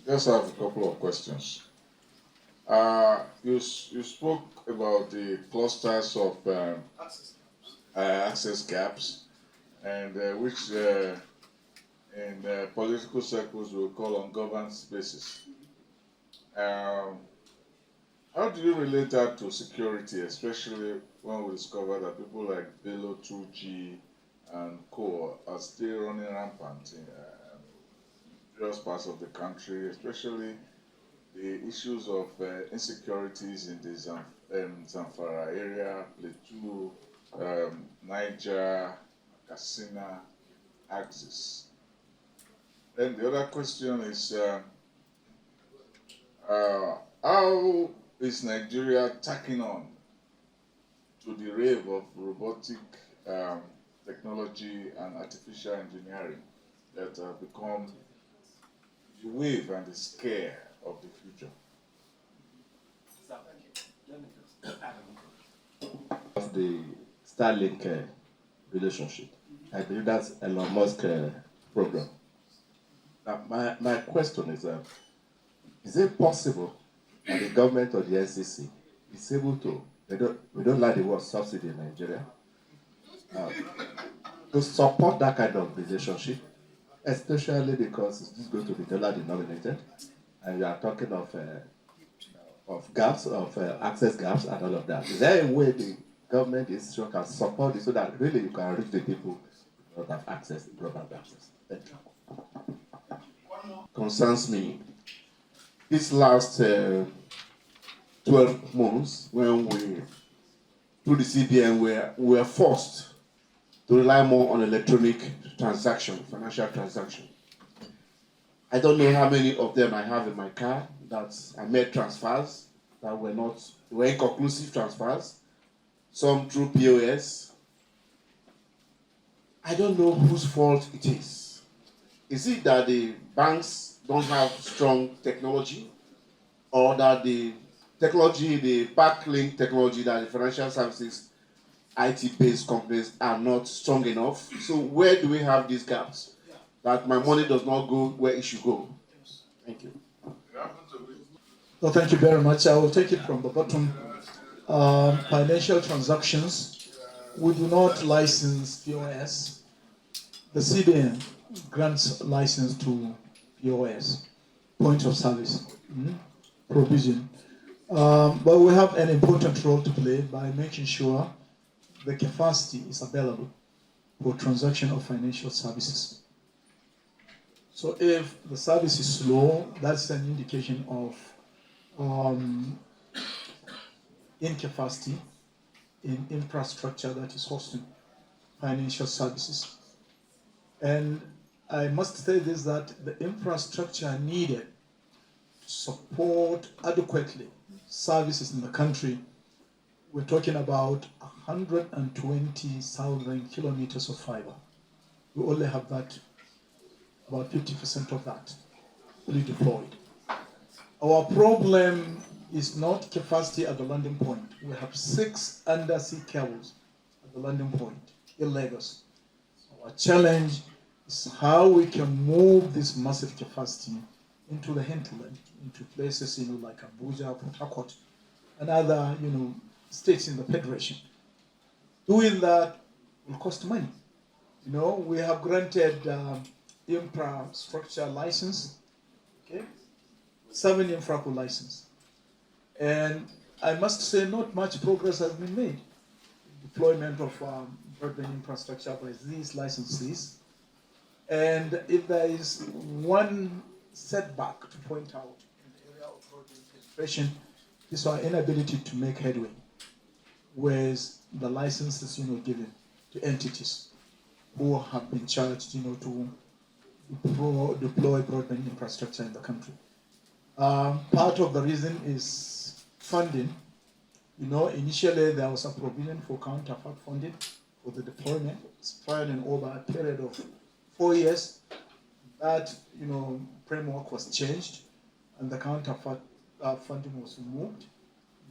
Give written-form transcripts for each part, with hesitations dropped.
Just have a couple of questions. You spoke about the clusters of access gaps, and which in political circles we call ungoverned spaces. Um, how do you relate that to security, especially when we discover that people like Bello 2G and Co are still running rampant in various parts of the country, especially the issues of insecurities in the Zamfara area, Plateau, Niger, Katsina axis. Then the other question is how is Nigeria tacking on to the rave of robotic um, technology and artificial engineering that have become the wave and the scare of the future? Of the Starlink relationship. I believe that's Elon Musk program. Now, my question is it possible that the government or the NCC is able to, we don't like the word subsidy in Nigeria, uh, to support that kind of relationship, especially because it's going to be dollar denominated, and you are talking of gaps, of access gaps and all of that. Is there a way the government institution can support it so that really you can reach the people who don't have access, broadband access? Thank you. Concerns me. This last 12 months, when we, through the CBN, we were forced to rely more on electronic transaction, financial transaction. I don't know how many of them I have in my car that I made transfers that were inconclusive transfers, some through POS. I don't know whose fault it is. Is it that the banks don't have strong technology, or that the technology, the backlink technology that the financial services IT-based companies are not strong enough? So where do we have these gaps? That my money does not go where it should go. Thank you. Well, thank you very much. I will take it from the bottom. Financial transactions, we do not license POS. The CBN grants license to POS, point of service, provision. But we have an important role to play by making sure the capacity is available for transaction of financial services. So if the service is slow, that's an indication of incapacity in infrastructure that is hosting financial services. And I must say this, that the infrastructure needed to support adequately services in the country, we're talking about 120,000 kilometers of fiber. We only have that, about 50% of that fully deployed. Our problem is not capacity at the landing point. We have 6 undersea cables at the landing point in Lagos. Our challenge is how we can move this massive capacity into the hinterland, into places like Abuja, Port Harcourt, and other states in the Federation. Doing that will cost money. We have granted infrastructure license, okay, 7 infraco license, and I must say not much progress has been made. Deployment of broadband infrastructure by these licenses, and if there is one setback to point out in the area of broadband penetration, is our inability to make headway with the licenses given to entities who have been charged to deploy broadband infrastructure in the country. Part of the reason is funding. Initially there was a provision for counterpart funding for the deployment, spreading over a period of 4 years. That framework was changed, and the counterpart funding was removed.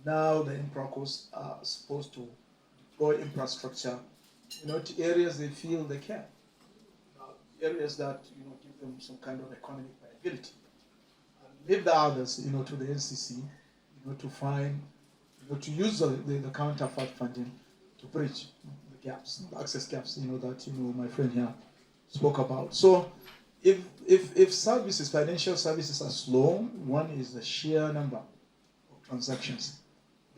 Now the infracos are supposed to deploy infrastructure, to areas they feel they can, areas that give them some kind of economic viability. leave the others, to the NCC, to find, to use the counterpart funding to bridge the gaps, the access gaps, that my friend here spoke about. So, if services, financial services are slow, one is the sheer number of transactions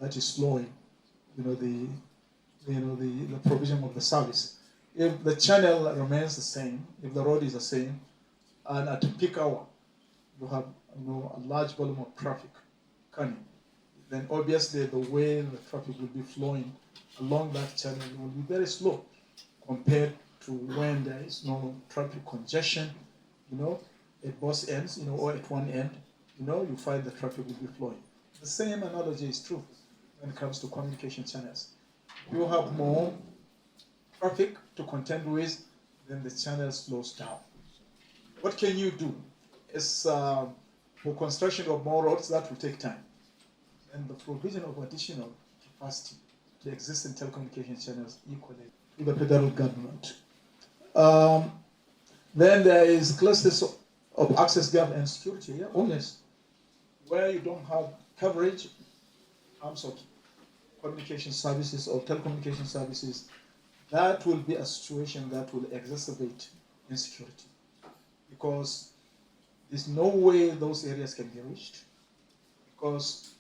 that is slowing, the provision of the service. If the channel remains the same, if the road is the same, and at peak hour you have a large volume of traffic coming, then obviously the way the traffic will be flowing along that channel will be very slow compared to when there is no traffic congestion, at both ends, or at one end, you find the traffic will be flowing. The same analogy is true when it comes to communication channels. You have more traffic to contend with, then the channel slows down. What can you do? Is for construction of more roads, that will take time. And the provision of additional capacity to existing telecommunication channels equally to the federal government. Then there is clusters of access gap and security. Yeah, oh yes, where you don't have coverage in terms of communication services or telecommunication services, that will be a situation that will exacerbate insecurity, because there's no way those areas can be reached. Because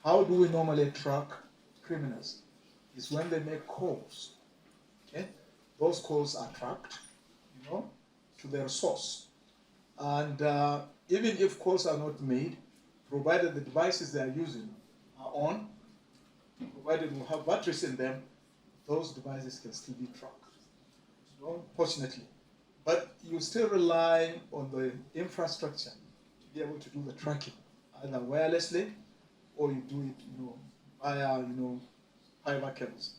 how do we normally track criminals? Is when they make calls. Okay, those calls are tracked, to their source, and even if calls are not made, provided the devices they are using are on, provided we have batteries in them, those devices can still be tracked, fortunately. But you still rely on the infrastructure to be able to do the tracking, either wirelessly or you do it, via, fiber cables.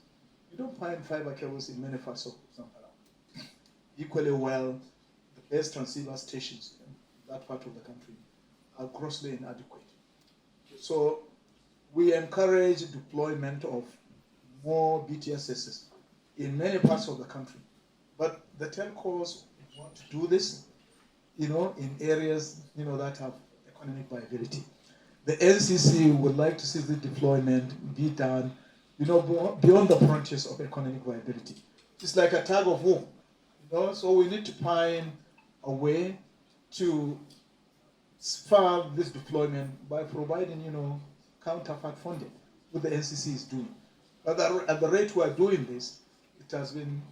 You don't find fiber cables in many parts of Zamfara. Equally well, the best transceiver stations in that part of the country are grossly inadequate. So we encourage deployment of more BTSs in many parts of the country. But the telcos want to do this, in areas, that have economic viability. The NCC would like to see the deployment be done, beyond the frontiers of economic viability. It's like a tug of war, so we need to find a way to spur this deployment by providing, counterpart funding, what the NCC is doing. But at the rate we are doing this, it has been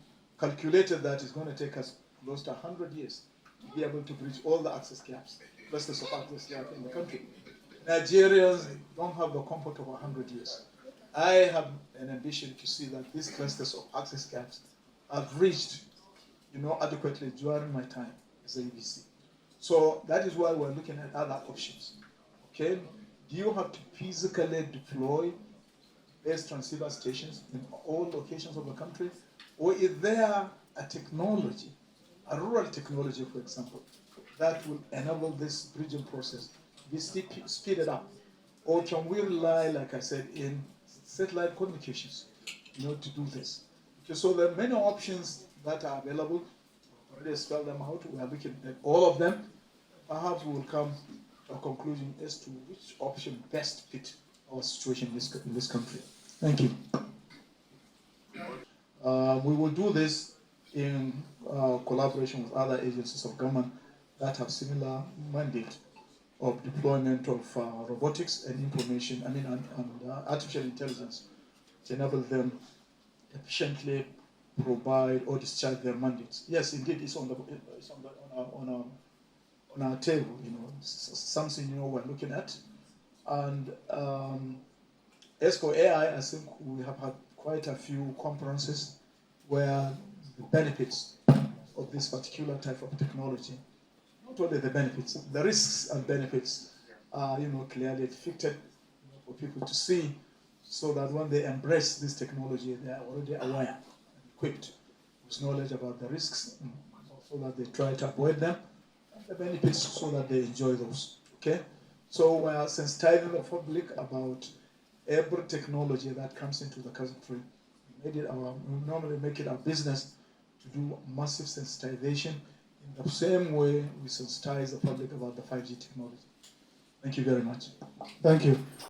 calculated that it's going to take us close to 100 years to be able to bridge all the access gaps, clusters of access gaps in the country. Nigerians don't have the comfort of 100 years. I have an ambition to see that these clusters of access gaps are reached, adequately during my time as a EBC. So that is why we're looking at other options. Okay, do you have to physically deploy base transceiver stations in all locations of the country, or is there a technology, a rural technology, for example, that will enable this bridging process to be speeded up? Or can we rely, like I said, in satellite communications, to do this? Okay, so there are many options that are available. We've already spelled them out. We are looking at all of them. Perhaps we will come to a conclusion as to which option best fit our situation in this country. Thank you. We will do this in collaboration with other agencies of government that have similar mandate of deployment of robotics and information, and artificial intelligence to enable them efficiently provide or discharge their mandates. Yes, indeed, it's on our table. Something we're looking at, and as for AI, I think we have had quite a few conferences where the benefits of this particular type of technology, not only the benefits, the risks and benefits are clearly depicted for people to see, so that when they embrace this technology, they are already aware and equipped with knowledge about the risks, so that they try to avoid them, and the benefits so that they enjoy those. Okay, so we are sensitizing the public about every technology that comes into the country. We normally make it our business to do massive sensitization in the same way we sensitize the public about the 5G technology. Thank you very much. Thank you.